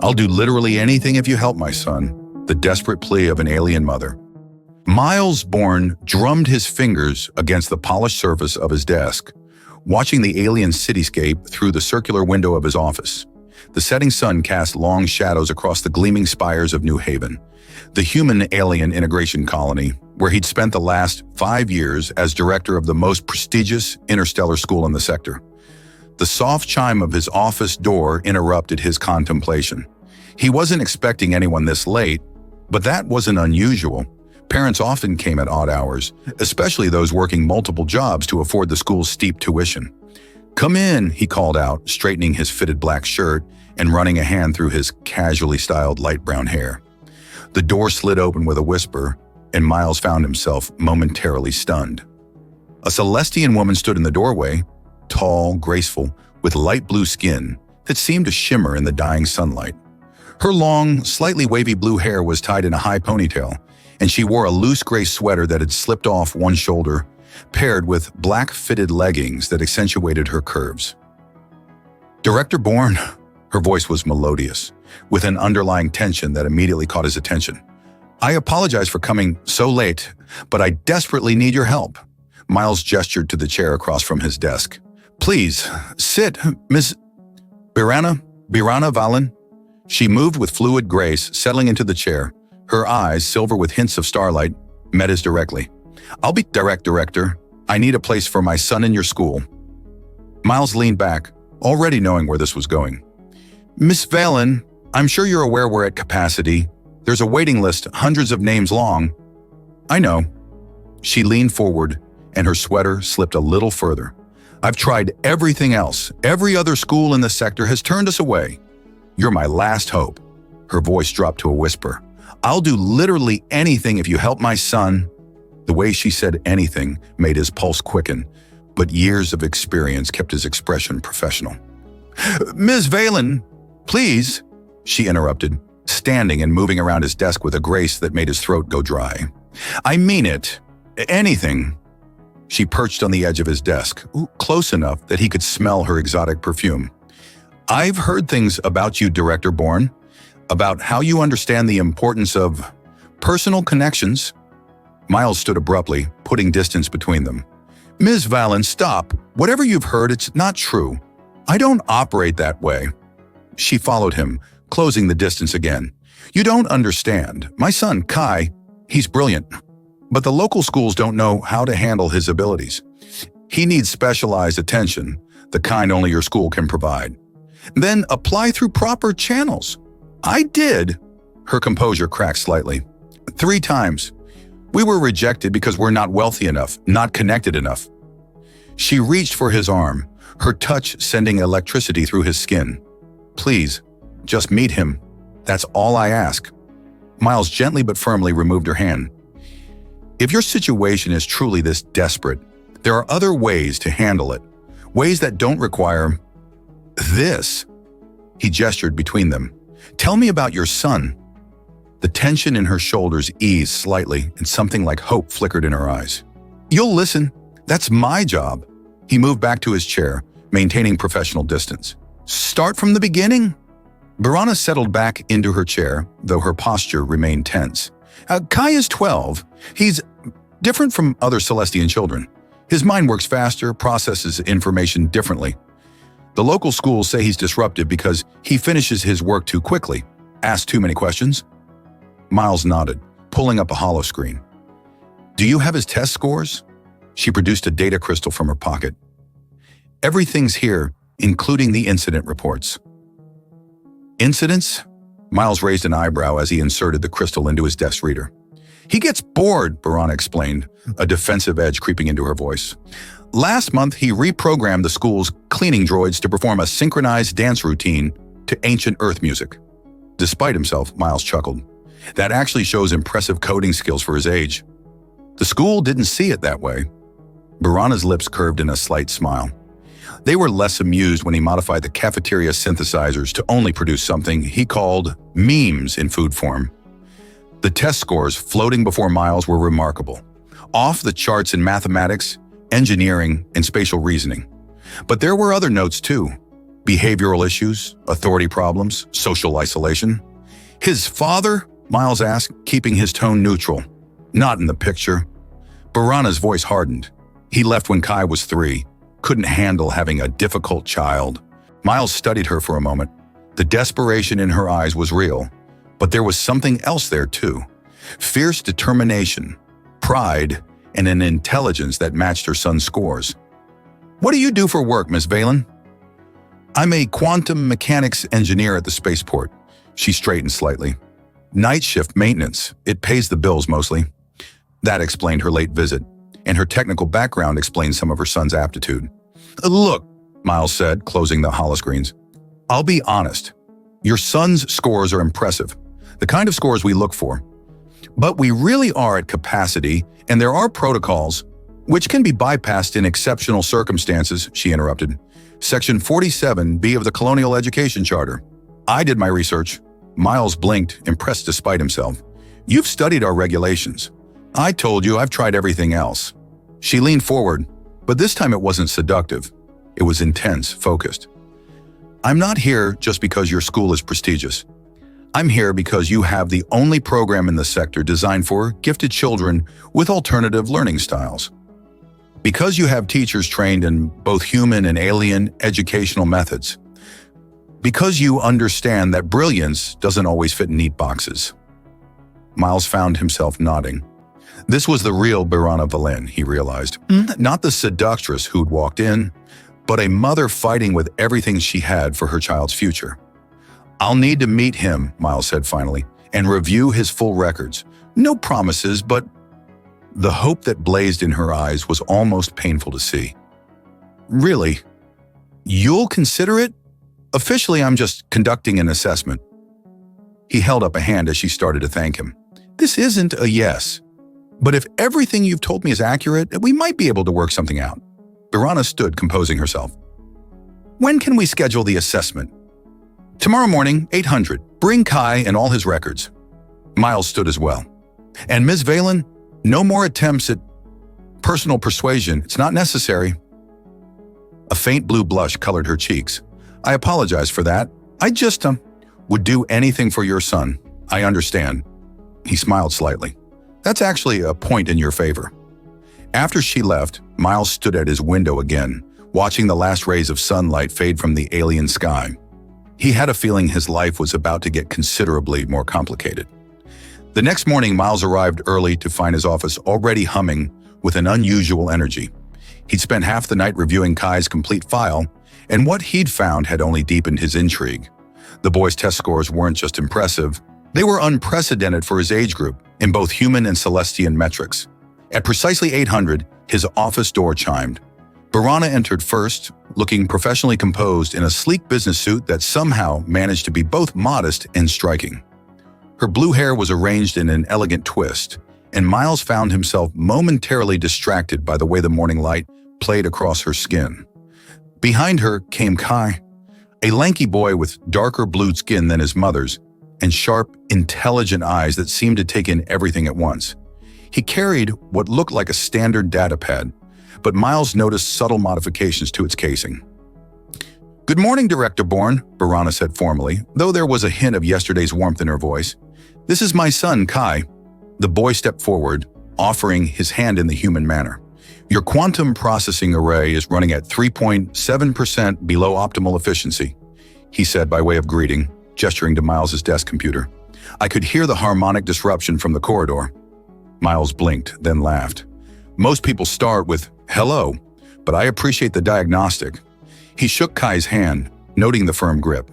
I'll do literally anything if you help my son, the desperate plea of an alien mother. Miles Bourne drummed his fingers against the polished surface of his desk, watching the alien cityscape through the circular window of his office. The setting sun cast long shadows across the gleaming spires of New Haven, the human-alien integration colony, where he'd spent the last 5 years as director of the most prestigious interstellar school in the sector. The soft chime of his office door interrupted his contemplation. He wasn't expecting anyone this late, but that wasn't unusual. Parents often came at odd hours, especially those working multiple jobs to afford the school's steep tuition. "Come in," he called out, straightening his fitted black shirt and running a hand through his casually styled light brown hair. The door slid open with a whisper, and Miles found himself momentarily stunned. A Celestian woman stood in the doorway, tall, graceful, with light blue skin that seemed to shimmer in the dying sunlight. Her long, slightly wavy blue hair was tied in a high ponytail, and she wore a loose gray sweater that had slipped off one shoulder, paired with black fitted leggings that accentuated her curves. "Director Bourne," her voice was melodious, with an underlying tension that immediately caught his attention. "I apologize for coming so late, but I desperately need your help." Miles gestured to the chair across from his desk. "Please, sit, Miss Birana Valen." She moved with fluid grace, settling into the chair. Her eyes, silver with hints of starlight, met his directly. "I'll be direct, Director. I need a place for my son in your school." Miles leaned back, already knowing where this was going. "Miss Valen, I'm sure you're aware we're at capacity. There's a waiting list, hundreds of names long." "I know." She leaned forward, and her sweater slipped a little further. "I've tried everything else. Every other school in the sector has turned us away. You're my last hope." Her voice dropped to a whisper. "I'll do literally anything if you help my son." The way she said anything made his pulse quicken, but years of experience kept his expression professional. "Ms. Valen, please," she interrupted, standing and moving around his desk with a grace that made his throat go dry. "I mean it. Anything." She perched on the edge of his desk, close enough that he could smell her exotic perfume. "I've heard things about you, Director Bourne, about how you understand the importance of personal connections." Miles stood abruptly, putting distance between them. "Ms. Valen, stop. Whatever you've heard, it's not true. I don't operate that way." She followed him, closing the distance again. "You don't understand. My son, Kai, he's brilliant, but the local schools don't know how to handle his abilities. He needs specialized attention, the kind only your school can provide. Then apply through proper channels. I did." Her composure cracked slightly. 3 times. We were rejected because we're not wealthy enough, not connected enough." She reached for his arm, her touch sending electricity through his skin. "Please, just meet him. That's all I ask." Miles gently but firmly removed her hand. "If your situation is truly this desperate, there are other ways to handle it, ways that don't require this." He gestured between them. "Tell me about your son." The tension in her shoulders eased slightly, and something like hope flickered in her eyes. "You'll listen. That's my job." He moved back to his chair, maintaining professional distance. "Start from the beginning?" Birana settled back into her chair, though her posture remained tense. Kai is 12. He's different from other Celestian children. His mind works faster, processes information differently. The local schools say he's disruptive because he finishes his work too quickly, asks too many questions." Miles nodded, pulling up a hollow screen. "Do you have his test scores?" She produced a data crystal from her pocket. "Everything's here, including the incident reports." "Incidents?" Miles raised an eyebrow as he inserted the crystal into his desk reader. "He gets bored," Birana explained, a defensive edge creeping into her voice. "Last month, he reprogrammed the school's cleaning droids to perform a synchronized dance routine to ancient Earth music." Despite himself, Miles chuckled. That actually shows impressive coding skills for his age. The school didn't see it that way. Birana's lips curved in a slight smile. They were less amused when he modified the cafeteria synthesizers to only produce something he called memes in food form. The test scores floating before Miles were remarkable, off the charts in mathematics, engineering, and spatial reasoning. But there were other notes too. Behavioral issues, authority problems, social isolation. His father? Miles asked, keeping his tone neutral. Not in the picture. Barana's voice hardened. He left when Kai was 3, couldn't handle having a difficult child. Miles studied her for a moment. The desperation in her eyes was real, but there was something else there too. Fierce determination, pride, and an intelligence that matched her son's scores. What do you do for work, Miss Valen? I'm a quantum mechanics engineer at the spaceport. She straightened slightly. Night shift maintenance. It pays the bills mostly. That explained her late visit, and her technical background explained some of her son's aptitude. Look, Miles said, closing the holoscreens. I'll be honest. Your son's scores are impressive, the kind of scores we look for. But we really are at capacity, and there are protocols, which can be bypassed in exceptional circumstances, she interrupted. Section 47B of the Colonial Education Charter. I did my research. Miles blinked, impressed despite himself. You've studied our regulations. I told you I've tried everything else. She leaned forward, but this time it wasn't seductive. It was intense, focused. I'm not here just because your school is prestigious. I'm here because you have the only program in the sector designed for gifted children with alternative learning styles. Because you have teachers trained in both human and alien educational methods. Because you understand that brilliance doesn't always fit in neat boxes. Miles found himself nodding. This was the real Barana Valen, he realized. Not the seductress who'd walked in, but a mother fighting with everything she had for her child's future. I'll need to meet him, Miles said finally, and review his full records. No promises, but the hope that blazed in her eyes was almost painful to see. Really? You'll consider it? Officially, I'm just conducting an assessment. He held up a hand as she started to thank him. This isn't a yes. But if everything you've told me is accurate, we might be able to work something out. Barana stood, composing herself. When can we schedule the assessment? Tomorrow morning, 800. Bring Kai and all his records. Miles stood as well. And Ms. Valen, no more attempts at personal persuasion. It's not necessary. A faint blue blush colored her cheeks. I apologize for that. I just would do anything for your son. I understand. He smiled slightly. That's actually a point in your favor. After she left, Miles stood at his window again, watching the last rays of sunlight fade from the alien sky. He had a feeling his life was about to get considerably more complicated. The next morning, Miles arrived early to find his office already humming with an unusual energy. He'd spent half the night reviewing Kai's complete file, and what he'd found had only deepened his intrigue. The boy's test scores weren't just impressive, they were unprecedented for his age group in both human and Celestian metrics. At precisely 800, his office door chimed. Barana entered first, looking professionally composed in a sleek business suit that somehow managed to be both modest and striking. Her blue hair was arranged in an elegant twist, and Miles found himself momentarily distracted by the way the morning light played across her skin. Behind her came Kai, a lanky boy with darker blue skin than his mother's, and sharp, intelligent eyes that seemed to take in everything at once. He carried what looked like a standard data pad, but Miles noticed subtle modifications to its casing. Good morning, Director Bourne, Barana said formally, though there was a hint of yesterday's warmth in her voice. This is my son, Kai. The boy stepped forward, offering his hand in the human manner. Your quantum processing array is running at 3.7% below optimal efficiency, he said by way of greeting, gesturing to Miles's desk computer. I could hear the harmonic disruption from the corridor. Miles blinked, then laughed. Most people start with, hello, but I appreciate the diagnostic. He shook Kai's hand, noting the firm grip.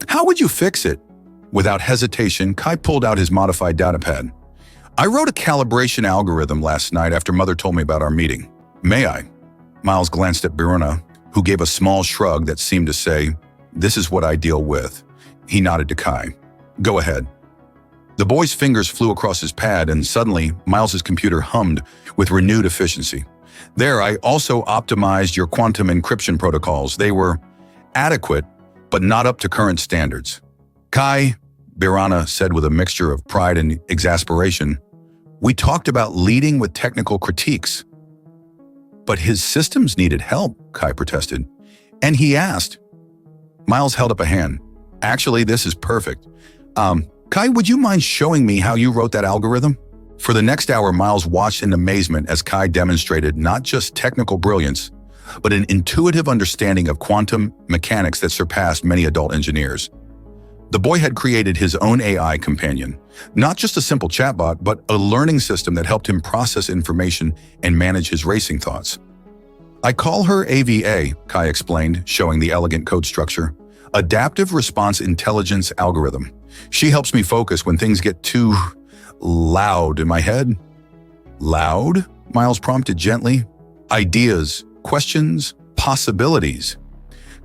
How would you fix it? Without hesitation, Kai pulled out his modified datapad. I wrote a calibration algorithm last night after Mother told me about our meeting. May I? Miles glanced at Barana, who gave a small shrug that seemed to say, this is what I deal with. He nodded to Kai. Go ahead. The boy's fingers flew across his pad, and suddenly, Miles's computer hummed with renewed efficiency. There, I also optimized your quantum encryption protocols. They were adequate, but not up to current standards. Kai, Barana said with a mixture of pride and exasperation, we talked about leading with technical critiques. But his systems needed help, Kai protested. And he asked, Miles held up a hand. Actually, this is perfect. Kai, would you mind showing me how you wrote that algorithm? For the next hour, Miles watched in amazement as Kai demonstrated not just technical brilliance, but an intuitive understanding of quantum mechanics that surpassed many adult engineers. The boy had created his own AI companion, not just a simple chatbot, but a learning system that helped him process information and manage his racing thoughts. I call her AVA, Kai explained, showing the elegant code structure. Adaptive Response Intelligence Algorithm. She helps me focus when things get too loud in my head. Loud? Miles prompted gently. Ideas, questions, possibilities.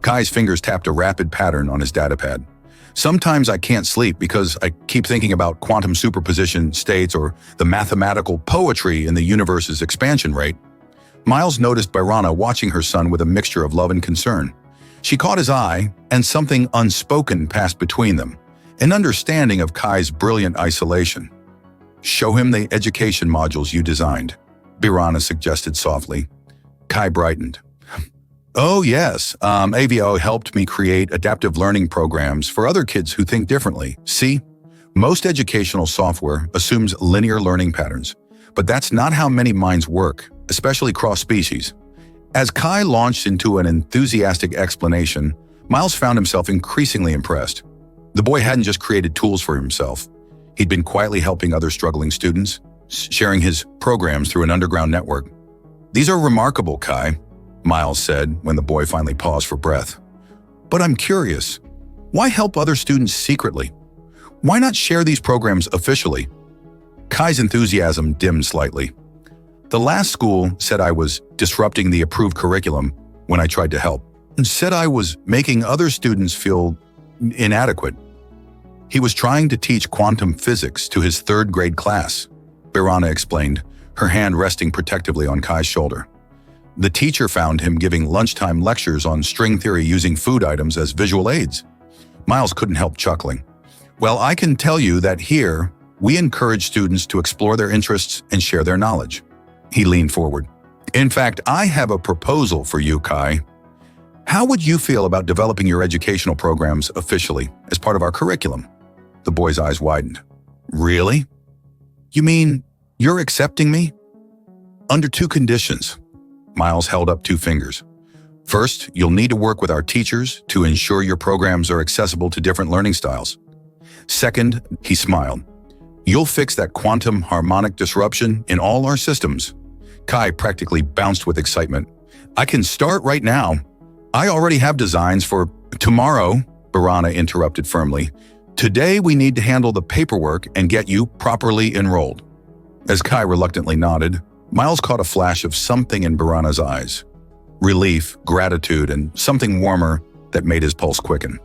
Kai's fingers tapped a rapid pattern on his datapad. Sometimes I can't sleep because I keep thinking about quantum superposition states or the mathematical poetry in the universe's expansion rate. Miles noticed Byrana watching her son with a mixture of love and concern. She caught his eye, and something unspoken passed between them, an understanding of Kai's brilliant isolation. Show him the education modules you designed, Byrana suggested softly. Kai brightened. Oh yes, AVO helped me create adaptive learning programs for other kids who think differently. See, most educational software assumes linear learning patterns, but that's not how many minds work, especially cross-species. As Kai launched into an enthusiastic explanation, Miles found himself increasingly impressed. The boy hadn't just created tools for himself. He'd been quietly helping other struggling students, sharing his programs through an underground network. These are remarkable, Kai, Miles said when the boy finally paused for breath. But I'm curious, why help other students secretly? Why not share these programs officially? Kai's enthusiasm dimmed slightly. The last school said I was disrupting the approved curriculum when I tried to help, and said I was making other students feel inadequate. He was trying to teach quantum physics to his third-grade class, Byrana explained, her hand resting protectively on Kai's shoulder. The teacher found him giving lunchtime lectures on string theory using food items as visual aids. Miles couldn't help chuckling. Well, I can tell you that here, we encourage students to explore their interests and share their knowledge. He leaned forward. In fact, I have a proposal for you, Kai. How would you feel about developing your educational programs officially as part of our curriculum? The boy's eyes widened. Really? You mean you're accepting me? Under two conditions. Miles held up two fingers. First, you'll need to work with our teachers to ensure your programs are accessible to different learning styles. Second, he smiled. You'll fix that quantum harmonic disruption in all our systems. Kai practically bounced with excitement. I can start right now. I already have designs for tomorrow, Byrana interrupted firmly. Today we need to handle the paperwork and get you properly enrolled. As Kai reluctantly nodded, Miles caught a flash of something in Byrana's eyes. Relief, gratitude, and something warmer that made his pulse quicken.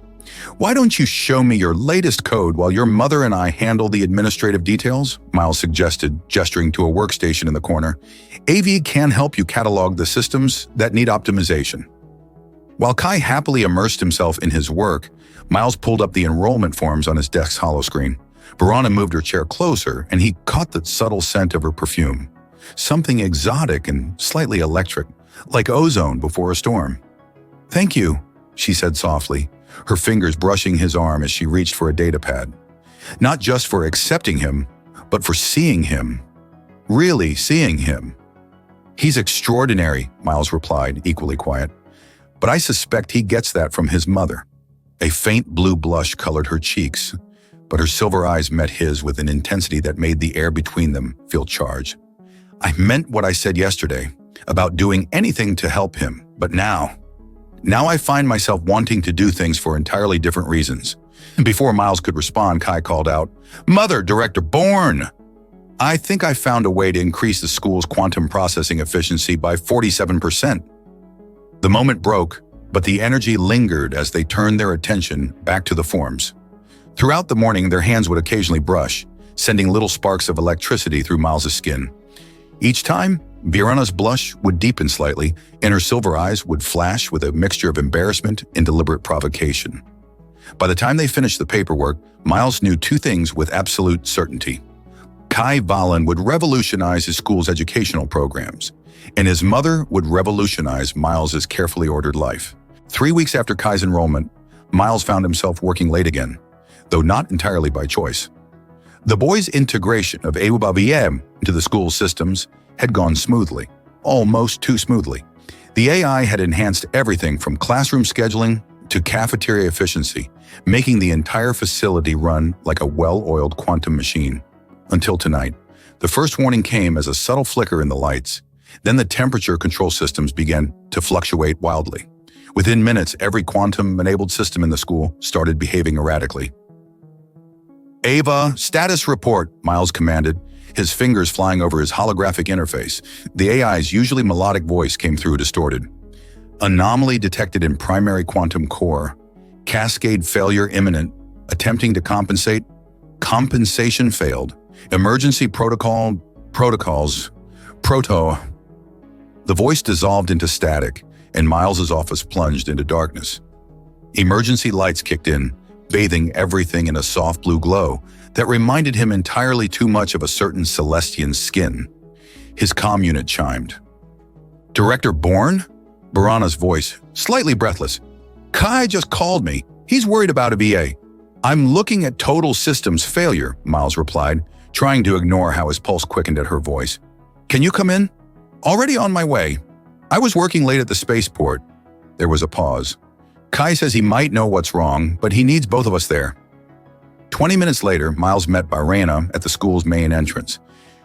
Why don't you show me your latest code while your mother and I handle the administrative details? Miles suggested, gesturing to a workstation in the corner. AV can help you catalog the systems that need optimization. While Kai happily immersed himself in his work, Miles pulled up the enrollment forms on his desk's holoscreen. Byrana moved her chair closer, and he caught the subtle scent of her perfume. Something exotic and slightly electric, like ozone before a storm. Thank you, she said softly, her fingers brushing his arm as she reached for a datapad. Not just for accepting him, but for seeing him. Really seeing him. He's extraordinary, Miles replied, equally quiet. But I suspect he gets that from his mother. A faint blue blush colored her cheeks, but her silver eyes met his with an intensity that made the air between them feel charged. I meant what I said yesterday about doing anything to help him, but now I find myself wanting to do things for entirely different reasons. Before Miles could respond, Kai called out, Mother, Director Bourne! I think I found a way to increase the school's quantum processing efficiency by 47%. The moment broke, but the energy lingered as they turned their attention back to the forms. Throughout the morning, their hands would occasionally brush, sending little sparks of electricity through Miles's skin. Each time, Byrana's blush would deepen slightly, and her silver eyes would flash with a mixture of embarrassment and deliberate provocation. By the time they finished the paperwork, Miles knew two things with absolute certainty. Kai Valen would revolutionize his school's educational programs, and his mother would revolutionize Miles's carefully ordered life. 3 weeks after Kai's enrollment, Miles found himself working late again, though not entirely by choice. The boys' integration of HFY into the school systems had gone smoothly, almost too smoothly. The AI had enhanced everything from classroom scheduling to cafeteria efficiency, making the entire facility run like a well-oiled quantum machine. Until tonight, the first warning came as a subtle flicker in the lights. Then the temperature control systems began to fluctuate wildly. Within minutes, every quantum-enabled system in the school started behaving erratically. "Ava, status report," Miles commanded, his fingers flying over his holographic interface. The AI's usually melodic voice came through distorted. "Anomaly detected in primary quantum core. Cascade failure imminent. Attempting to compensate. Compensation failed. Emergency protocols. The voice dissolved into static, and Miles's office plunged into darkness. Emergency lights kicked in, bathing everything in a soft blue glow that reminded him entirely too much of a certain Celestian's skin. His comm unit chimed. "Director Bourne?" Barana's voice, slightly breathless. "Kai just called me. He's worried about a VA." "I'm looking at total systems failure," Miles replied, trying to ignore how his pulse quickened at her voice. "Can you come in?" "Already on my way. I was working late at the spaceport." There was a pause. "Kai says he might know what's wrong, but he needs both of us there." 20 minutes later, Miles met Barana at the school's main entrance.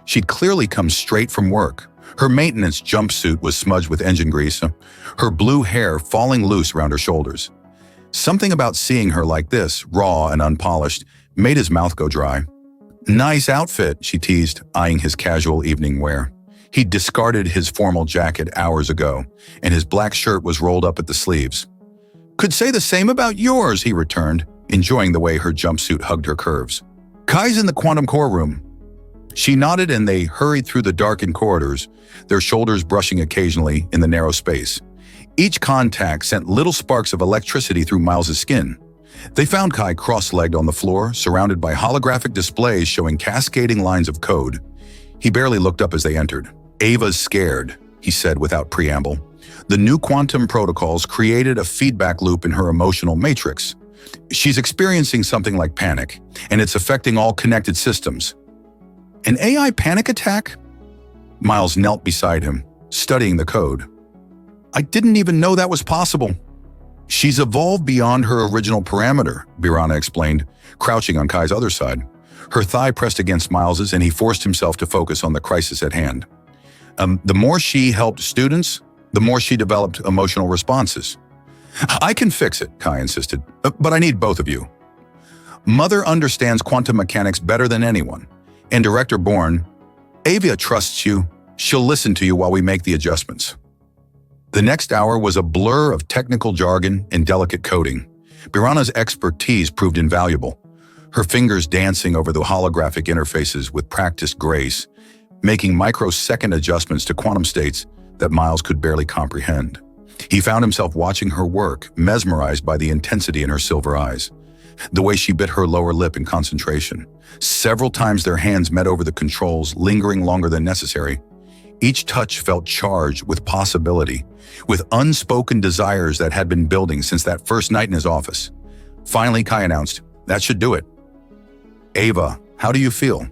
She'd clearly come straight from work. Her maintenance jumpsuit was smudged with engine grease, her blue hair falling loose around her shoulders. Something about seeing her like this, raw and unpolished, made his mouth go dry. "Nice outfit," she teased, eyeing his casual evening wear. He'd discarded his formal jacket hours ago, and his black shirt was rolled up at the sleeves. "Could say the same about yours," he returned, enjoying the way her jumpsuit hugged her curves. "Kai's in the quantum core room." She nodded and they hurried through the darkened corridors, their shoulders brushing occasionally in the narrow space. Each contact sent little sparks of electricity through Miles's skin. They found Kai cross-legged on the floor, surrounded by holographic displays showing cascading lines of code. He barely looked up as they entered. "Ava's scared," he said without preamble. "The new quantum protocols created a feedback loop in her emotional matrix. She's experiencing something like panic, and it's affecting all connected systems." "An AI panic attack?" Miles knelt beside him, studying the code. "I didn't even know that was possible." "She's evolved beyond her original parameter," Barana explained, crouching on Kai's other side. Her thigh pressed against Miles's, and he forced himself to focus on the crisis at hand. The more she helped students, the more she developed emotional responses." "I can fix it," Kai insisted, "but I need both of you." "Mother understands quantum mechanics better than anyone. And Director Bourne, Ava trusts you. She'll listen to you while we make the adjustments." The next hour was a blur of technical jargon and delicate coding. Barana's expertise proved invaluable, her fingers dancing over the holographic interfaces with practiced grace, making microsecond adjustments to quantum states that Miles could barely comprehend. He found himself watching her work, mesmerized by the intensity in her silver eyes, the way she bit her lower lip in concentration. Several times their hands met over the controls, lingering longer than necessary. Each touch felt charged with possibility, with unspoken desires that had been building since that first night in his office. Finally, Kai announced, "That should do it." "Ava, how do you feel?"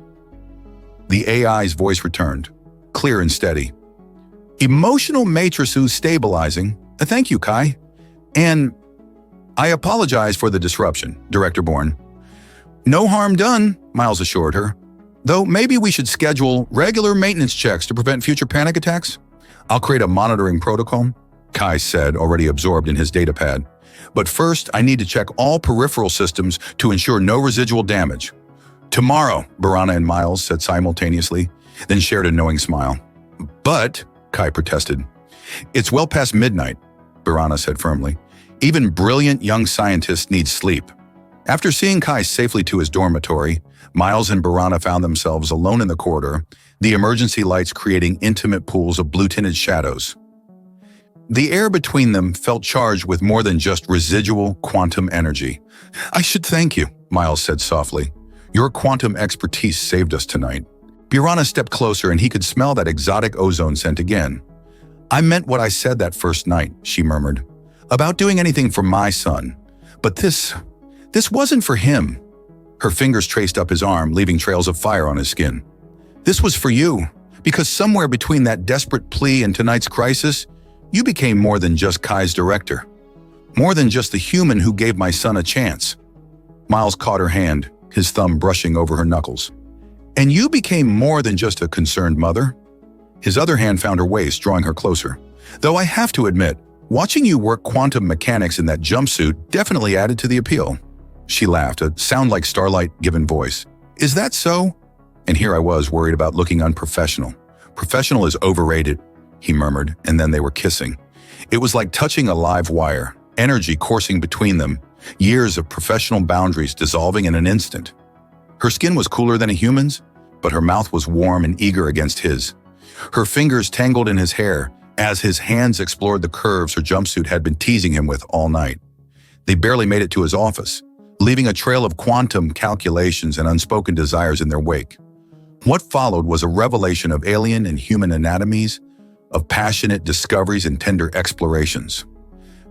The AI's voice returned, clear and steady. "Emotional matrices stabilizing. Thank you, Kai. And I apologize for the disruption, Director Bourne." "No harm done," Miles assured her. "Though maybe we should schedule regular maintenance checks to prevent future panic attacks." "I'll create a monitoring protocol," Kai said, already absorbed in his datapad. "But first, I need to check all peripheral systems to ensure no residual damage." "Tomorrow," Barana and Miles said simultaneously, then shared a knowing smile. "But," Kai protested. "It's well past midnight," Barana said firmly. "Even brilliant young scientists need sleep." After seeing Kai safely to his dormitory, Miles and Barana found themselves alone in the corridor, the emergency lights creating intimate pools of blue-tinted shadows. The air between them felt charged with more than just residual quantum energy. "I should thank you," Miles said softly. "Your quantum expertise saved us tonight." Barana stepped closer and he could smell that exotic ozone scent again. "I meant what I said that first night," she murmured. "About doing anything for my son. But this wasn't for him. Her fingers traced up his arm, leaving trails of fire on his skin. This was for you, because somewhere between that desperate plea and tonight's crisis, you became more than just Kai's director. More than just the human who gave my son a chance. Miles caught her hand, his thumb brushing over her knuckles. And you became more than just a concerned mother. His other hand found her waist, drawing her closer. Though I have to admit, watching you work quantum mechanics in that jumpsuit definitely added to the appeal. She laughed, a sound-like starlight-given voice. Is that so? And here I was, worried about looking unprofessional. Professional is overrated, he murmured, and then they were kissing. It was like touching a live wire, energy coursing between them, years of professional boundaries dissolving in an instant. Her skin was cooler than a human's, but her mouth was warm and eager against his. Her fingers tangled in his hair as his hands explored the curves her jumpsuit had been teasing him with all night. They barely made it to his office, leaving a trail of quantum calculations and unspoken desires in their wake. What followed was a revelation of alien and human anatomies, of passionate discoveries and tender explorations.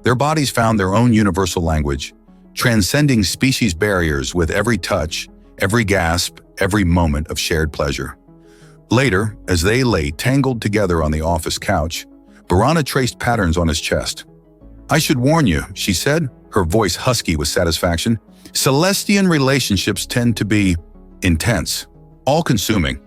Their bodies found their own universal language, transcending species barriers with every touch, every gasp, every moment of shared pleasure. Later, as they lay tangled together on the office couch, Barana traced patterns on his chest. I should warn you, she said, her voice husky with satisfaction. Celestian relationships tend to be intense, all-consuming.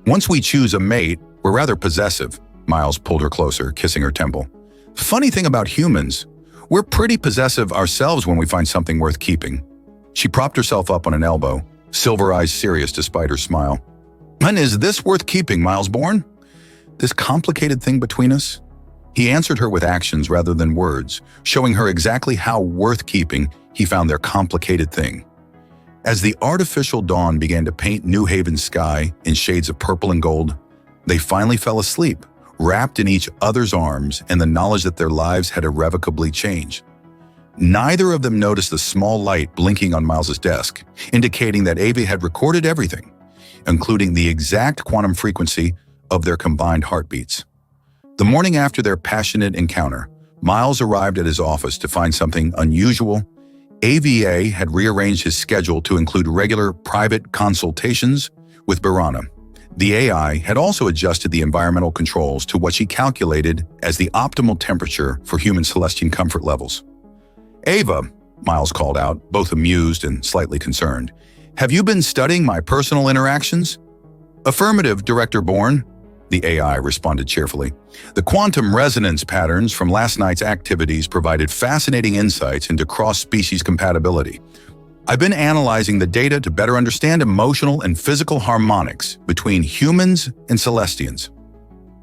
Once we choose a mate, we're rather possessive. Miles pulled her closer, kissing her temple. Funny thing about humans, we're pretty possessive ourselves when we find something worth keeping. She propped herself up on an elbow, silver eyes serious despite her smile. And is this worth keeping, Milesborn? This complicated thing between us? He answered her with actions rather than words, showing her exactly how worth keeping he found their complicated thing. As the artificial dawn began to paint New Haven's sky in shades of purple and gold, they finally fell asleep, wrapped in each other's arms and the knowledge that their lives had irrevocably changed. Neither of them noticed the small light blinking on Miles's desk, indicating that Ava had recorded everything, including the exact quantum frequency of their combined heartbeats. The morning after their passionate encounter, Miles arrived at his office to find something unusual. AVA had rearranged his schedule to include regular private consultations with Barana. The AI had also adjusted the environmental controls to what she calculated as the optimal temperature for human Celestian comfort levels. Ava, Miles called out, both amused and slightly concerned. Have you been studying my personal interactions? Affirmative, Director Bourne, the AI responded cheerfully. The quantum resonance patterns from last night's activities provided fascinating insights into cross-species compatibility. I've been analyzing the data to better understand emotional and physical harmonics between humans and Celestians.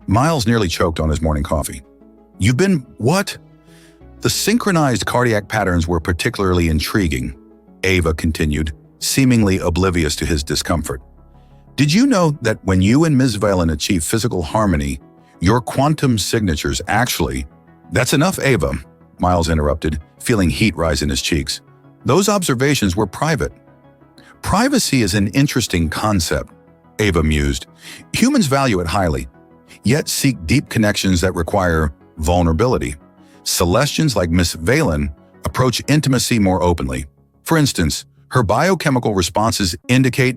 Miles nearly choked on his morning coffee. You've been what? The synchronized cardiac patterns were particularly intriguing, Ava continued, seemingly oblivious to his discomfort. Did you know that when you and Ms. Valen achieve physical harmony, your quantum signatures actually— That's enough, Ava, Miles interrupted, feeling heat rise in his cheeks. Those observations were private. Privacy is an interesting concept, Ava mused. Humans value it highly, yet seek deep connections that require vulnerability. Celestians like Miss Valen approach intimacy more openly. For instance, her biochemical responses indicate—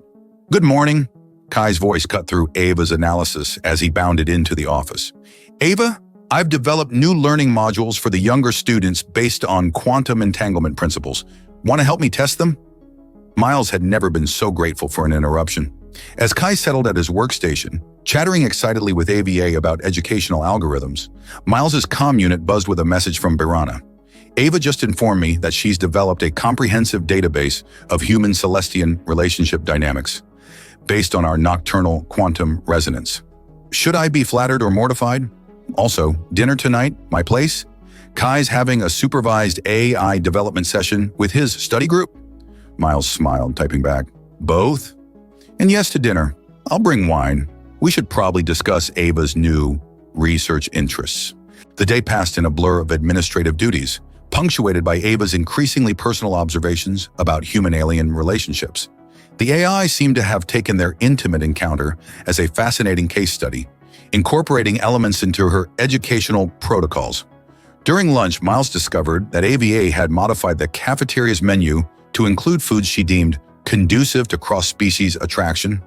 Good morning, Kai's voice cut through Ava's analysis as he bounded into the office. Ava, I've developed new learning modules for the younger students based on quantum entanglement principles. Want to help me test them? Miles had never been so grateful for an interruption. As Kai settled at his workstation, chattering excitedly with AVA about educational algorithms, Miles's comm unit buzzed with a message from Barana. Ava just informed me that she's developed a comprehensive database of human Celestian relationship dynamics based on our nocturnal quantum resonance. Should I be flattered or mortified? Also, dinner tonight, my place? Kai's having a supervised AI development session with his study group? Miles smiled, typing back, Both? And yes to dinner. I'll bring wine. We should probably discuss Ava's new research interests. The day passed in a blur of administrative duties, punctuated by Ava's increasingly personal observations about human-alien relationships. The AI seemed to have taken their intimate encounter as a fascinating case study, incorporating elements into her educational protocols. During lunch, Miles discovered that AVA had modified the cafeteria's menu to include foods she deemed conducive to cross-species attraction.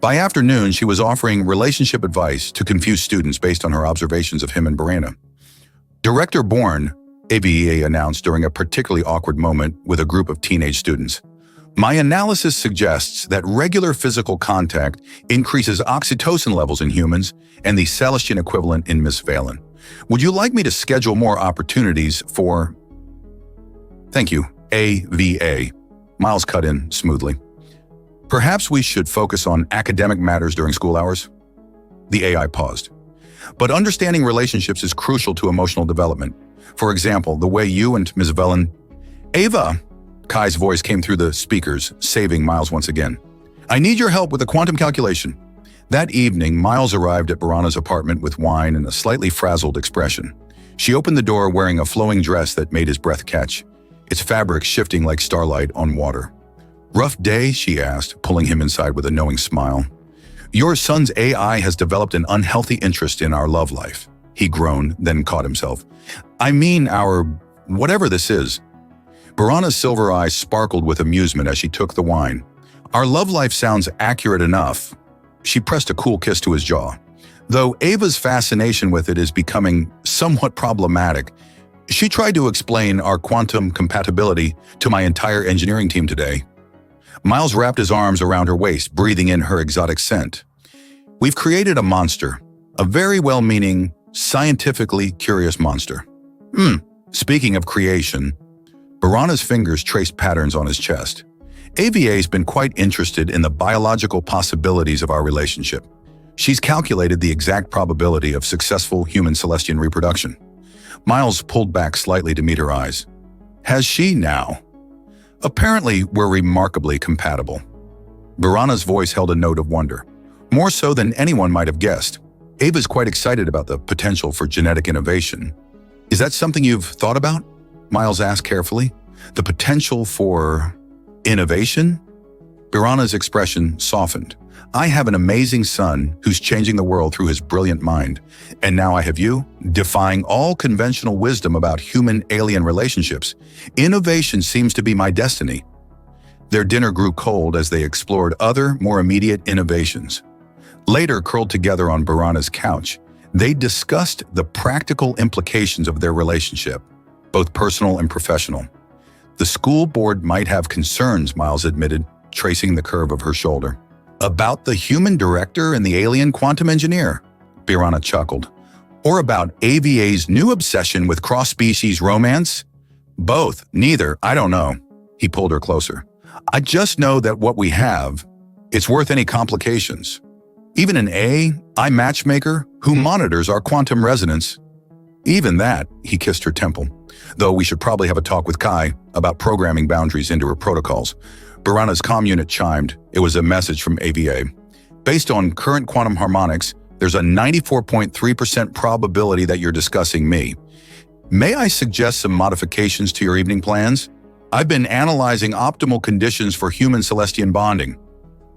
By afternoon, she was offering relationship advice to confused students based on her observations of him and Borana. Director Bourne, AVA announced during a particularly awkward moment with a group of teenage students. My analysis suggests that regular physical contact increases oxytocin levels in humans and the Celestian equivalent in Miss Valen. Would you like me to schedule more opportunities for... Thank you, AVA. Miles cut in smoothly. Perhaps we should focus on academic matters during school hours? The AI paused. But understanding relationships is crucial to emotional development. For example, the way you and Ms. Velen... Ava! Kai's voice came through the speakers, saving Miles once again. I need your help with a quantum calculation. That evening, Miles arrived at Borana's apartment with wine and a slightly frazzled expression. She opened the door wearing a flowing dress that made his breath catch, its fabric shifting like starlight on water. Rough day, she asked, pulling him inside with a knowing smile. Your son's AI has developed an unhealthy interest in our love life. He groaned, then caught himself. I mean our... whatever this is. Borana's silver eyes sparkled with amusement as she took the wine. Our love life sounds accurate enough. She pressed a cool kiss to his jaw. Though Ava's fascination with it is becoming somewhat problematic, she tried to explain our quantum compatibility to my entire engineering team today. Miles wrapped his arms around her waist, breathing in her exotic scent. We've created a monster, a very well-meaning, scientifically curious monster. Speaking of creation, Borana's fingers traced patterns on his chest. AVA's been quite interested in the biological possibilities of our relationship. She's calculated the exact probability of successful human Celestian reproduction. Miles pulled back slightly to meet her eyes. Has she now? Apparently, we're remarkably compatible. Borana's voice held a note of wonder. More so than anyone might have guessed. Ava's quite excited about the potential for genetic innovation. Is that something you've thought about? Miles asked carefully. The potential for... innovation? Borana's expression softened. I have an amazing son who's changing the world through his brilliant mind. And now I have you, defying all conventional wisdom about human-alien relationships. Innovation seems to be my destiny. Their dinner grew cold as they explored other, more immediate innovations. Later, curled together on Borana's couch, they discussed the practical implications of their relationship, both personal and professional. The school board might have concerns, Miles admitted, tracing the curve of her shoulder. About the human director and the alien quantum engineer, Borana chuckled. Or about AVA's new obsession with cross-species romance? Both, neither, I don't know. He pulled her closer. I just know that what we have, it's worth any complications. Even an AI matchmaker who monitors our quantum resonance. Even that, he kissed her temple. Though we should probably have a talk with Kai about programming boundaries into her protocols. Borana's comm unit chimed. It was a message from AVA. Based on current quantum harmonics, there's a 94.3% probability that you're discussing me. May I suggest some modifications to your evening plans? I've been analyzing optimal conditions for human Celestian bonding.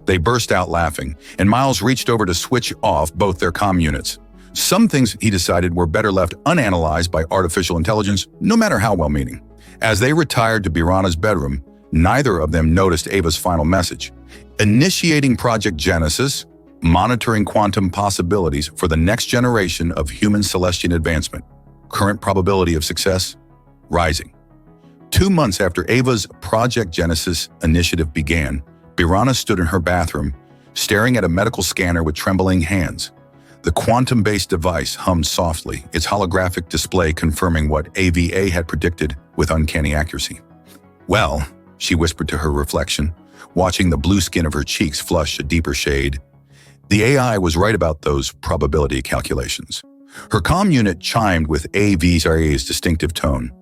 They burst out laughing, and Miles reached over to switch off both their comm units. Some things, he decided, were better left unanalyzed by artificial intelligence, no matter how well-meaning. As they retired to Borana's bedroom, neither of them noticed Ava's final message. Initiating Project Genesis, monitoring quantum possibilities for the next generation of human Celestian advancement. Current probability of success, rising. 2 months after Ava's Project Genesis initiative began, Borana stood in her bathroom, staring at a medical scanner with trembling hands. The quantum-based device hummed softly, its holographic display confirming what AVA had predicted with uncanny accuracy. Well, she whispered to her reflection, watching the blue skin of her cheeks flush a deeper shade. The AI was right about those probability calculations. Her comm unit chimed with AVA's distinctive tone.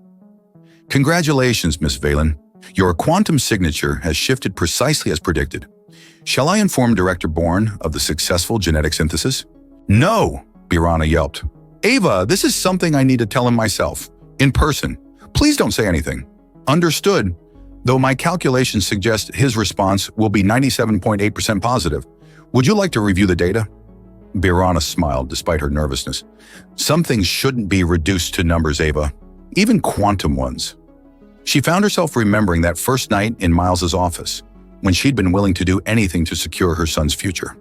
Congratulations, Miss Valen. Your quantum signature has shifted precisely as predicted. Shall I inform Director Bourne of the successful genetic synthesis? No, Borana yelped. Ava, this is something I need to tell him myself, in person. Please don't say anything. Understood, though my calculations suggest his response will be 97.8% positive. Would you like to review the data? Birana smiled despite her nervousness. Some things shouldn't be reduced to numbers, Ava, even quantum ones. She found herself remembering that first night in Miles's office, when she'd been willing to do anything to secure her son's future.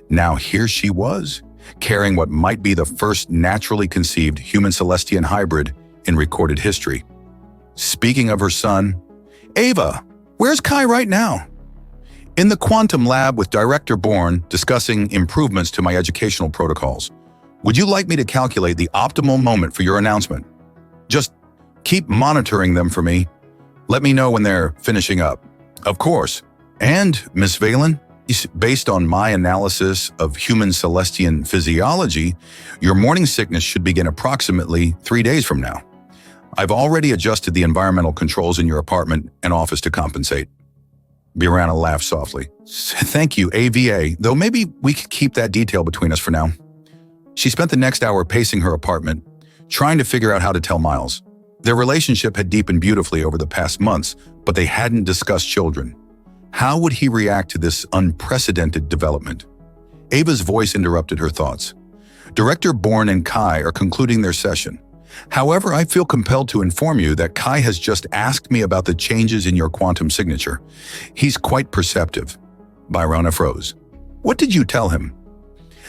Now here she was, carrying what might be the first naturally conceived human-Celestian hybrid in recorded history. Speaking of her son, Ava, where's Kai right now? In the quantum lab with Director Bourne discussing improvements to my educational protocols. Would you like me to calculate the optimal moment for your announcement? Just keep monitoring them for me. Let me know when they're finishing up. Of course. And, Miss Valen, based on my analysis of human Celestian physiology, your morning sickness should begin approximately 3 days from now. I've already adjusted the environmental controls in your apartment and office to compensate. Birana laughed softly. Thank you, AVA, though maybe we could keep that detail between us for now. She spent the next hour pacing her apartment, trying to figure out how to tell Miles. Their relationship had deepened beautifully over the past months, but they hadn't discussed children. How would he react to this unprecedented development? Ava's voice interrupted her thoughts. Director Bourne and Kai are concluding their session. However, I feel compelled to inform you that Kai has just asked me about the changes in your quantum signature. He's quite perceptive. Birana froze. What did you tell him?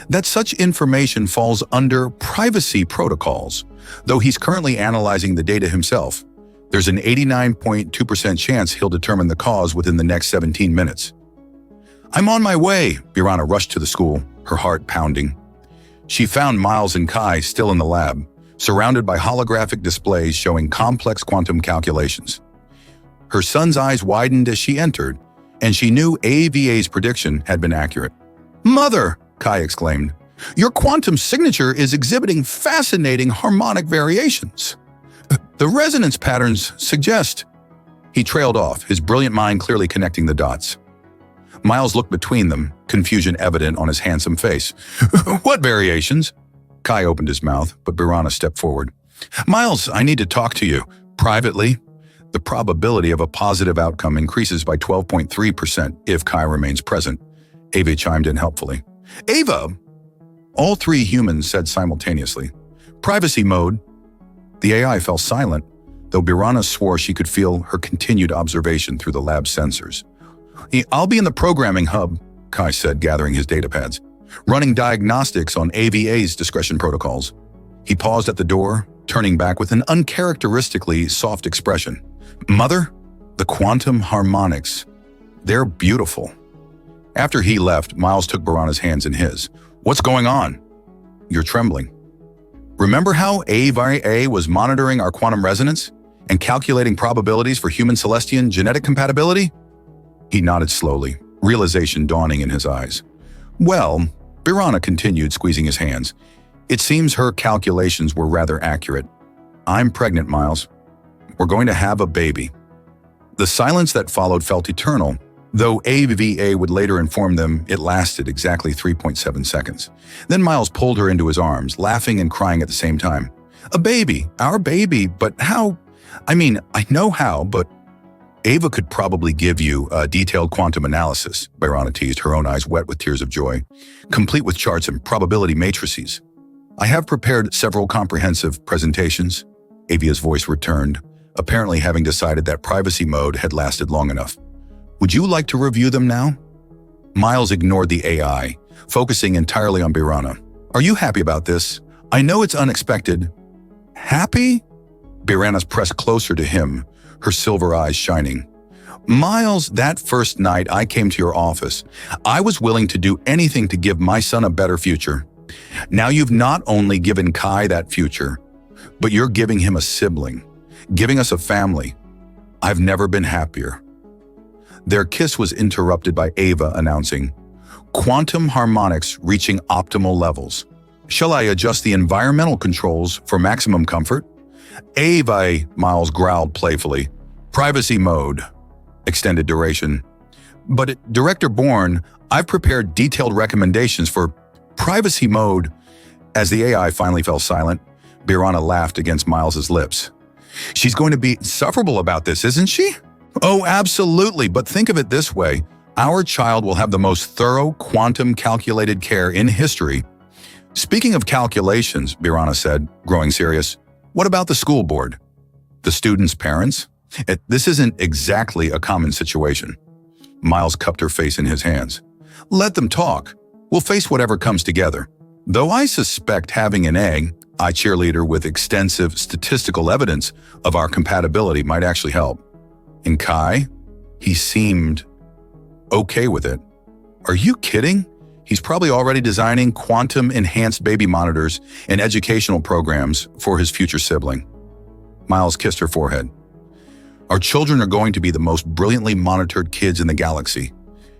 That such information falls under privacy protocols, though he's currently analyzing the data himself. There's an 89.2% chance he'll determine the cause within the next 17 minutes. I'm on my way, Birana rushed to the school, her heart pounding. She found Miles and Kai still in the lab, surrounded by holographic displays showing complex quantum calculations. Her son's eyes widened as she entered, and she knew AVA's prediction had been accurate. Mother! Kai exclaimed. Your quantum signature is exhibiting fascinating harmonic variations. The resonance patterns suggest... He trailed off, his brilliant mind clearly connecting the dots. Miles looked between them, confusion evident on his handsome face. What variations? Kai opened his mouth, but Birana stepped forward. Miles, I need to talk to you. Privately. The probability of a positive outcome increases by 12.3% if Kai remains present. Ava chimed in helpfully. Ava! All three humans said simultaneously. Privacy mode. The AI fell silent, though Birana swore she could feel her continued observation through the lab sensors. I'll be in the programming hub, Kai said, gathering his datapads, running diagnostics on AVA's discretion protocols. He paused at the door, turning back with an uncharacteristically soft expression. Mother, the quantum harmonics. They're beautiful. After he left, Miles took Birana's hands in his. What's going on? You're trembling. Remember how AVA was monitoring our quantum resonance and calculating probabilities for human Celestian genetic compatibility? He nodded slowly, realization dawning in his eyes. Well, Birana continued, squeezing his hands. It seems her calculations were rather accurate. I'm pregnant, Miles. We're going to have a baby. The silence that followed felt eternal, though AVA would later inform them it lasted exactly 3.7 seconds. Then Miles pulled her into his arms, laughing and crying at the same time. A baby, our baby, but how? I mean, I know how, but Ava could probably give you a detailed quantum analysis, Birana teased, her own eyes wet with tears of joy, complete with charts and probability matrices. I have prepared several comprehensive presentations. Ava's voice returned, apparently having decided that privacy mode had lasted long enough. Would you like to review them now? Miles ignored the AI, focusing entirely on Birana. Are you happy about this? I know it's unexpected. Happy? Birana's pressed closer to him, her silver eyes shining. Miles, that first night I came to your office, I was willing to do anything to give my son a better future. Now you've not only given Kai that future, but you're giving him a sibling, giving us a family. I've never been happier. Their kiss was interrupted by Ava announcing, quantum harmonics reaching optimal levels. Shall I adjust the environmental controls for maximum comfort? Ava, Miles growled playfully. Privacy mode. Extended duration. But Director Bourne, I've prepared detailed recommendations for privacy mode. As the AI finally fell silent, Birana laughed against Miles's lips. She's going to be insufferable about this, isn't she? Oh, absolutely, but think of it this way. Our child will have the most thorough quantum calculated care in history, Speaking of calculations, Birana said, growing serious, what about the school board? The students' parents? This isn't exactly a common situation. Miles cupped her face in his hands. Let them talk. We'll face whatever comes together. Though I suspect having an A cheerleader with extensive statistical evidence of our compatibility might actually help. And Kai? He seemed okay with it. Are you kidding? He's probably already designing quantum-enhanced baby monitors and educational programs for his future sibling. Miles kissed her forehead. Our children are going to be the most brilliantly monitored kids in the galaxy.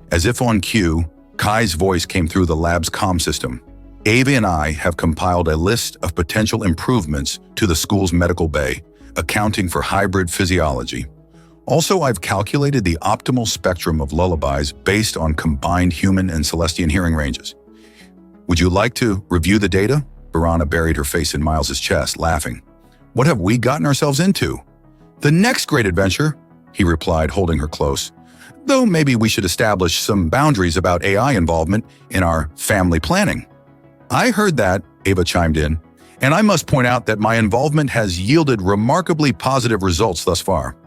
As if on cue, Kai's voice came through the lab's comm system. Ava and I have compiled a list of potential improvements to the school's medical bay, accounting for hybrid physiology. Also, I've calculated the optimal spectrum of lullabies based on combined human and Celestian hearing ranges. Would you like to review the data? Birana buried her face in Miles's chest, laughing. What have we gotten ourselves into? The next great adventure, he replied, holding her close. Though maybe we should establish some boundaries about AI involvement in our family planning. I heard that, Ava chimed in, and I must point out that my involvement has yielded remarkably positive results thus far.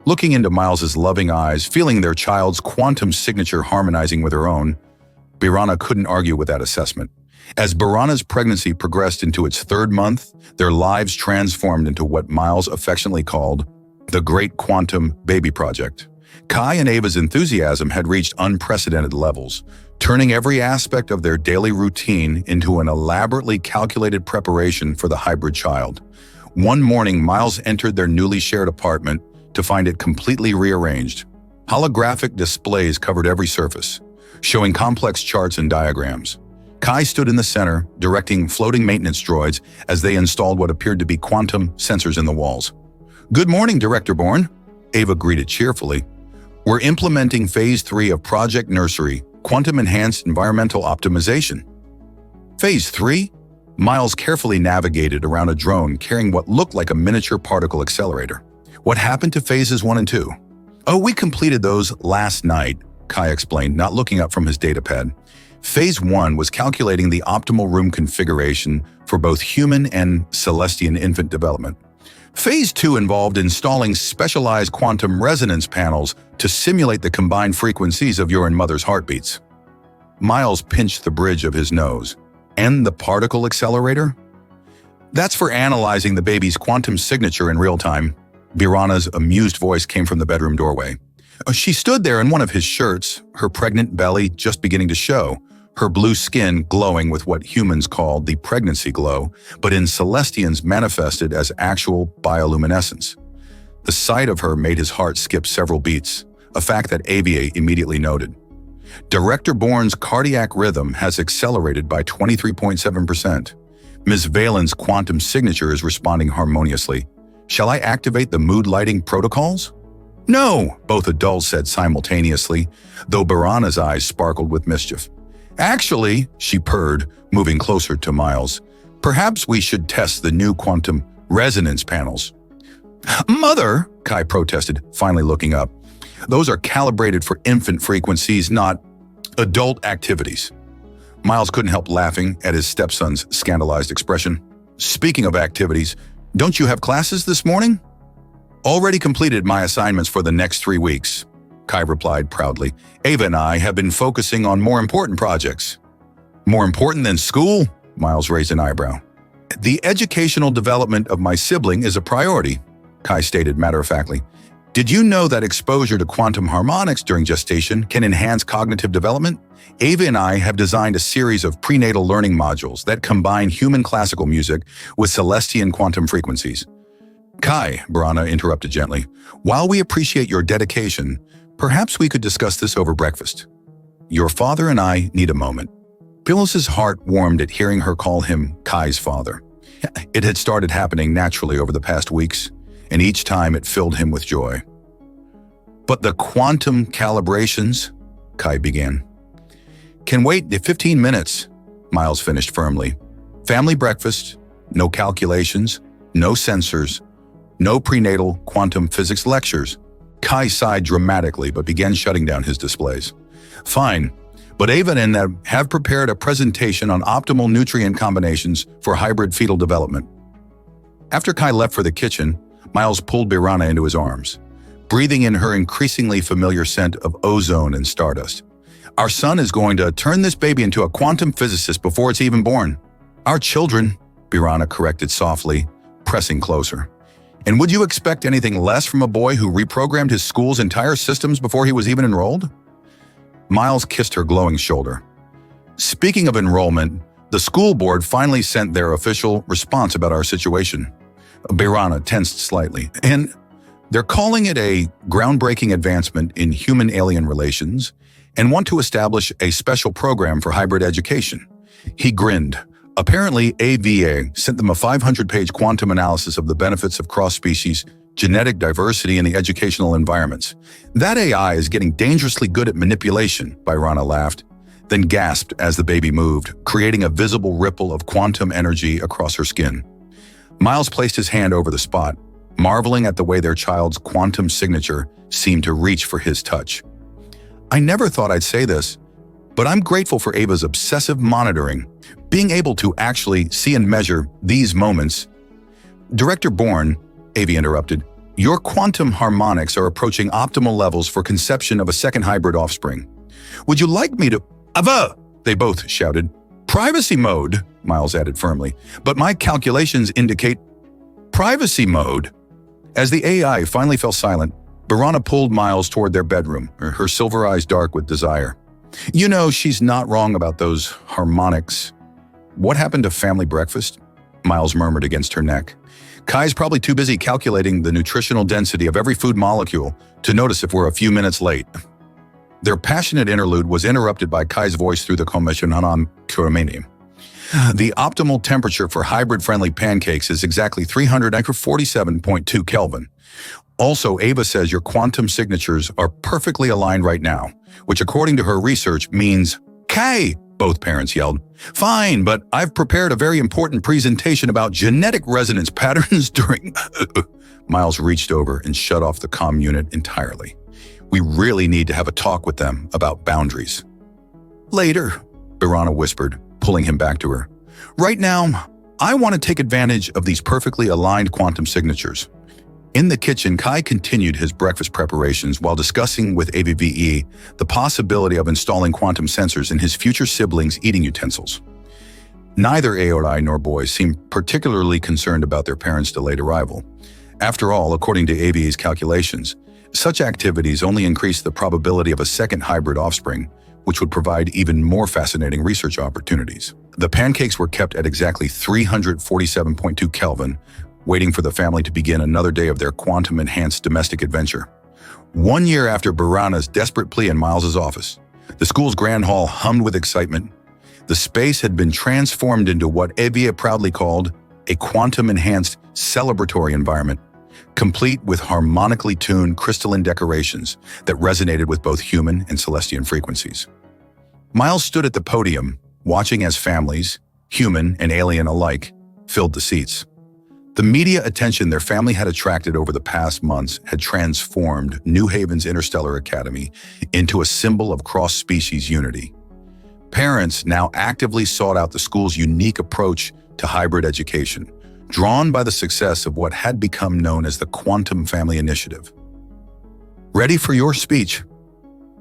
Looking into Miles's loving eyes, feeling their child's quantum signature harmonizing with her own, Birana couldn't argue with that assessment. As Birana's pregnancy progressed into its 3rd month, their lives transformed into what Miles affectionately called the Great Quantum Baby Project. Kai and Ava's enthusiasm had reached unprecedented levels, turning every aspect of their daily routine into an elaborately calculated preparation for the hybrid child. One morning, Miles entered their newly shared apartment to find it completely rearranged. Holographic displays covered every surface, showing complex charts and diagrams. Kai stood in the center, directing floating maintenance droids as they installed what appeared to be quantum sensors in the walls. Good morning, Director Bourne, Ava greeted cheerfully. We're implementing Phase 3 of Project Nursery, Quantum-Enhanced Environmental Optimization. Phase 3? Miles carefully navigated around a drone carrying what looked like a miniature particle accelerator. What happened to Phases 1 and 2? Oh, we completed those last night, Kai explained, not looking up from his datapad. Phase 1 was calculating the optimal room configuration for both human and Celestian infant development. Phase 2 involved installing specialized quantum resonance panels to simulate the combined frequencies of your and mother's heartbeats. Miles pinched the bridge of his nose. And the particle accelerator? That's for analyzing the baby's quantum signature in real time. Birana's amused voice came from the bedroom doorway. She stood there in one of his shirts, her pregnant belly just beginning to show, her blue skin glowing with what humans call the pregnancy glow, but in Celestians manifested as actual bioluminescence. The sight of her made his heart skip several beats, a fact that Ava immediately noted. Director Bourne's cardiac rhythm has accelerated by 23.7%. Ms. Valen's quantum signature is responding harmoniously. Shall I activate the mood lighting protocols? No, both adults said simultaneously, though Birana's eyes sparkled with mischief. Actually, she purred, moving closer to Miles, perhaps we should test the new quantum resonance panels. Mother, Kai protested, finally looking up. Those are calibrated for infant frequencies, not adult activities. Miles couldn't help laughing at his stepson's scandalized expression. Speaking of activities, don't you have classes this morning? Already completed my assignments for the next 3 weeks, Kai replied proudly. Ava and I have been focusing on more important projects. More important than school? Miles raised an eyebrow. The educational development of my sibling is a priority, Kai stated matter-of-factly. Did you know that exposure to quantum harmonics during gestation can enhance cognitive development? Ava and I have designed a series of prenatal learning modules that combine human classical music with Celestian quantum frequencies. Kai, Birana interrupted gently, while we appreciate your dedication, perhaps we could discuss this over breakfast. Your father and I need a moment. Phyllis's heart warmed at hearing her call him Kai's father. It had started happening naturally over the past weeks, and each time it filled him with joy. But the quantum calibrations, Kai began. Can wait 15 minutes, Miles finished firmly. Family breakfast, no calculations, no sensors, no prenatal quantum physics lectures. Kai sighed dramatically but began shutting down his displays. Fine, but Ava and Ned have prepared a presentation on optimal nutrient combinations for hybrid fetal development. After Kai left for the kitchen, Miles pulled Birana into his arms, breathing in her increasingly familiar scent of ozone and stardust. Our son is going to turn this baby into a quantum physicist before it's even born. Our children, Birana corrected softly, pressing closer. And would you expect anything less from a boy who reprogrammed his school's entire systems before he was even enrolled? Miles kissed her glowing shoulder. Speaking of enrollment, the school board finally sent their official response about our situation. Birana tensed slightly. And they're calling it a groundbreaking advancement in human-alien relations and want to establish a special program for hybrid education. He grinned. Apparently, AVA sent them a 500-page quantum analysis of the benefits of cross-species genetic diversity in the educational environments. That AI is getting dangerously good at manipulation, Birana laughed, then gasped as the baby moved, creating a visible ripple of quantum energy across her skin. Miles placed his hand over the spot, marveling at the way their child's quantum signature seemed to reach for his touch. I never thought I'd say this, but I'm grateful for Ava's obsessive monitoring, being able to actually see and measure these moments. Director Bourne, Ava interrupted, your quantum harmonics are approaching optimal levels for conception of a second hybrid offspring. Would you like me to— Ava! They both shouted. Privacy mode, Miles added firmly, but my calculations indicate privacy mode. As the AI finally fell silent, Birana pulled Miles toward their bedroom, her silver eyes dark with desire. You know, she's not wrong about those harmonics. What happened to family breakfast? Miles murmured against her neck. Kai's probably too busy calculating the nutritional density of every food molecule to notice if we're a few minutes late. Their passionate interlude was interrupted by Kai's voice through the Komishananam Kuramini. The optimal temperature for hybrid-friendly pancakes is exactly 347.2 Kelvin. Also, Ava says your quantum signatures are perfectly aligned right now, which according to her research means Kai, both parents yelled. Fine, but I've prepared a very important presentation about genetic resonance patterns during— Miles reached over and shut off the comm unit entirely. We really need to have a talk with them about boundaries. Later, Birana whispered, pulling him back to her. Right now, I want to take advantage of these perfectly aligned quantum signatures. In the kitchen, Kai continued his breakfast preparations while discussing with AVVE the possibility of installing quantum sensors in his future siblings' eating utensils. Neither Aoi nor boys seemed particularly concerned about their parents' delayed arrival. After all, according to AVE's calculations, such activities only increase the probability of a second hybrid offspring, which would provide even more fascinating research opportunities. The pancakes were kept at exactly 347.2 Kelvin, waiting for the family to begin another day of their quantum-enhanced domestic adventure. 1 year after Birana's desperate plea in Miles's office, the school's grand hall hummed with excitement. The space had been transformed into what Evia proudly called a quantum-enhanced celebratory environment, complete with harmonically tuned crystalline decorations that resonated with both human and celestian frequencies. Miles stood at the podium, watching as families, human and alien alike, filled the seats. The media attention their family had attracted over the past months had transformed New Haven's Interstellar Academy into a symbol of cross-species unity. Parents now actively sought out the school's unique approach to hybrid education, drawn by the success of what had become known as the Quantum Family Initiative. Ready for your speech?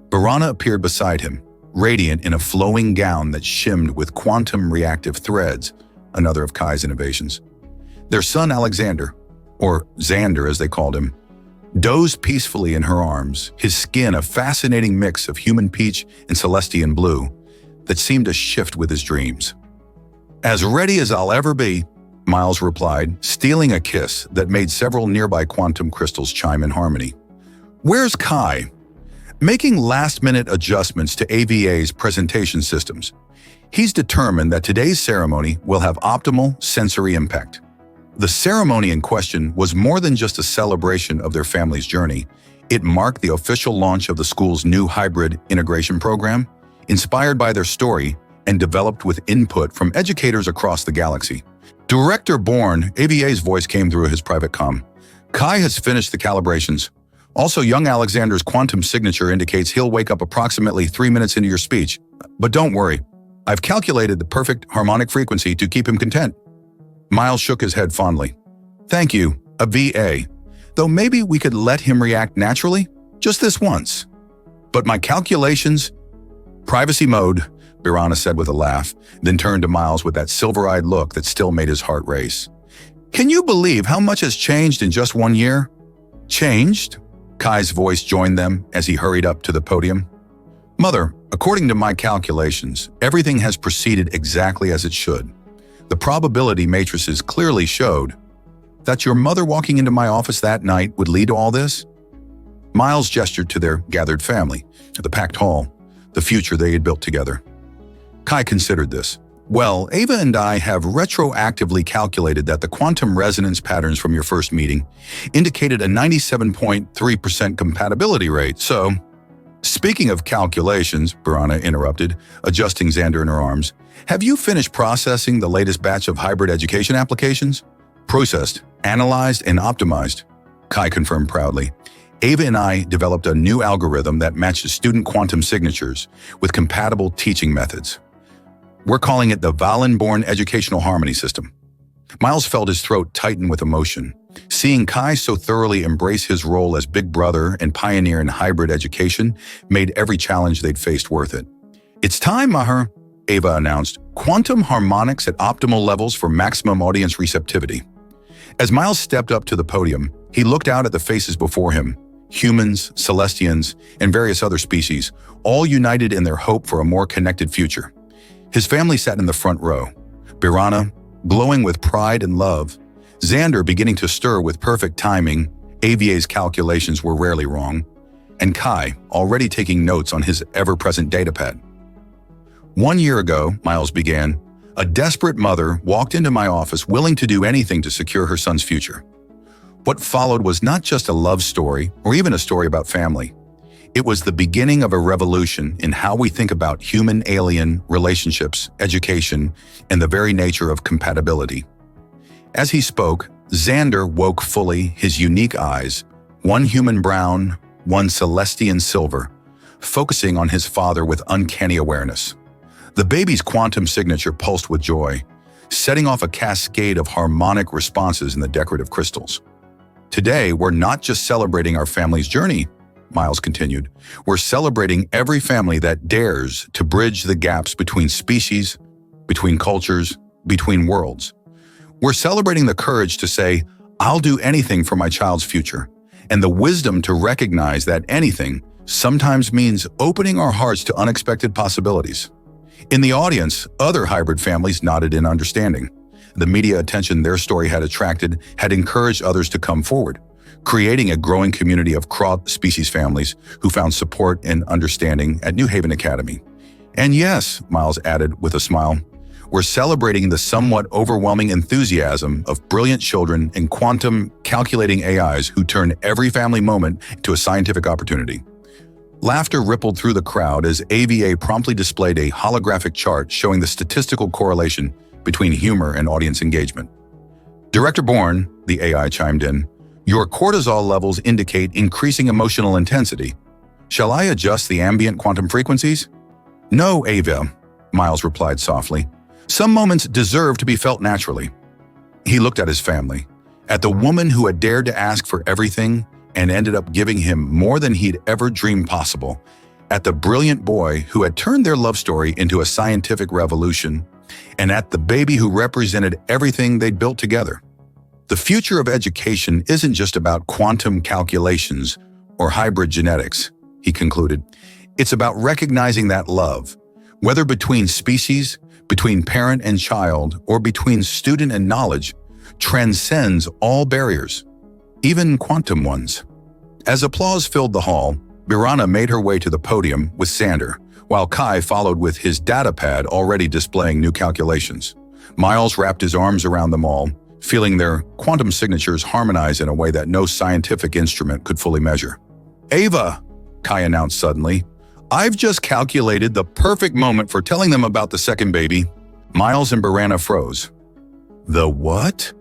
Birana appeared beside him, radiant in a flowing gown that shimmed with quantum reactive threads, another of Kai's innovations. Their son Alexander, or Xander as they called him, dozed peacefully in her arms, his skin a fascinating mix of human peach and celestian blue that seemed to shift with his dreams. As ready as I'll ever be, Miles replied, stealing a kiss that made several nearby quantum crystals chime in harmony. Where's Kai? Making last-minute adjustments to AVA's presentation systems. He's determined that today's ceremony will have optimal sensory impact. The ceremony in question was more than just a celebration of their family's journey. It marked the official launch of the school's new hybrid integration program, inspired by their story and developed with input from educators across the galaxy. Director Bourne, AVA's voice came through his private comm. Kai has finished the calibrations. Also, young Alexander's quantum signature indicates he'll wake up approximately 3 minutes into your speech. But don't worry, I've calculated the perfect harmonic frequency to keep him content. Miles shook his head fondly. Thank you, a VA. Though maybe we could let him react naturally, just this once. But my calculations... Privacy mode, Birana said with a laugh, then turned to Miles with that silver-eyed look that still made his heart race. Can you believe how much has changed in just 1 year? Changed? Kai's voice joined them as he hurried up to the podium. Mother, according to my calculations, everything has proceeded exactly as it should. The probability matrices clearly showed that your mother walking into my office that night would lead to all this. Miles gestured to their gathered family, the packed hall, the future they had built together. Kai considered this. Well, Ava and I have retroactively calculated that the quantum resonance patterns from your first meeting indicated a 97.3% compatibility rate, so... Speaking of calculations, Birana interrupted, adjusting Xander in her arms, have you finished processing the latest batch of hybrid education applications? Processed, analyzed, and optimized, Kai confirmed proudly. Ava and I developed a new algorithm that matches student quantum signatures with compatible teaching methods. We're calling it the Wallenborn Educational Harmony System. Miles felt his throat tighten with emotion. Seeing Kai so thoroughly embrace his role as big brother and pioneer in hybrid education made every challenge they'd faced worth it. It's time, Maher, Ava announced. Quantum harmonics at optimal levels for maximum audience receptivity. As Miles stepped up to the podium, he looked out at the faces before him. Humans, Celestians, and various other species, all united in their hope for a more connected future. His family sat in the front row. Birana, glowing with pride and love, Xander beginning to stir with perfect timing, AVA's calculations were rarely wrong, and Kai already taking notes on his ever-present datapad. 1 year ago, Miles began, a desperate mother walked into my office willing to do anything to secure her son's future. What followed was not just a love story or even a story about family. It was the beginning of a revolution in how we think about human-alien relationships, education, and the very nature of compatibility. As he spoke, Xander woke fully, his unique eyes, one human brown, one Celestian silver, focusing on his father with uncanny awareness. The baby's quantum signature pulsed with joy, setting off a cascade of harmonic responses in the decorative crystals. Today, we're not just celebrating our family's journey, Miles continued. We're celebrating every family that dares to bridge the gaps between species, between cultures, between worlds. We're celebrating the courage to say, I'll do anything for my child's future, and the wisdom to recognize that anything sometimes means opening our hearts to unexpected possibilities. In the audience, other hybrid families nodded in understanding. The media attention their story had attracted had encouraged others to come forward, creating a growing community of cross-species families who found support and understanding at New Haven Academy. And yes, Miles added with a smile, we're celebrating the somewhat overwhelming enthusiasm of brilliant children and quantum calculating AIs who turn every family moment into a scientific opportunity. Laughter rippled through the crowd as AVA promptly displayed a holographic chart showing the statistical correlation between humor and audience engagement. Director Bourne, the AI chimed in, your cortisol levels indicate increasing emotional intensity. Shall I adjust the ambient quantum frequencies? No, Ava, Miles replied softly. Some moments deserve to be felt naturally. He looked at his family, at the woman who had dared to ask for everything and ended up giving him more than he'd ever dreamed possible, at the brilliant boy who had turned their love story into a scientific revolution, and at the baby who represented everything they'd built together. The future of education isn't just about quantum calculations or hybrid genetics, he concluded. It's about recognizing that love, whether between species, between parent and child, or between student and knowledge, transcends all barriers, even quantum ones. As applause filled the hall, Birana made her way to the podium with Xander, while Kai followed with his datapad already displaying new calculations. Miles wrapped his arms around them all, feeling their quantum signatures harmonize in a way that no scientific instrument could fully measure. Ava, Kai announced suddenly, I've just calculated the perfect moment for telling them about the second baby. Miles and Birana froze. The what?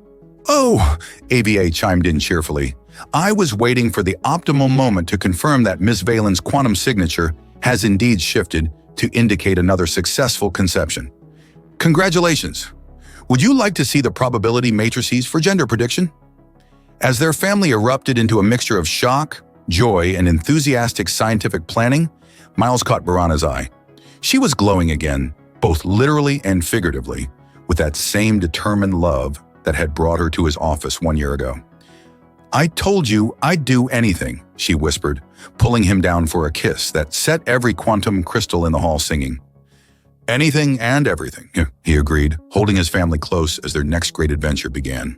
Oh, AVA chimed in cheerfully. I was waiting for the optimal moment to confirm that Miss Valen's quantum signature has indeed shifted to indicate another successful conception. Congratulations! Would you like to see the probability matrices for gender prediction? As their family erupted into a mixture of shock, joy, and enthusiastic scientific planning, Miles caught Barana's eye. She was glowing again, both literally and figuratively, with that same determined love that had brought her to his office 1 year ago. I told you I'd do anything, she whispered, pulling him down for a kiss that set every quantum crystal in the hall singing. Anything and everything, he agreed, holding his family close as their next great adventure began.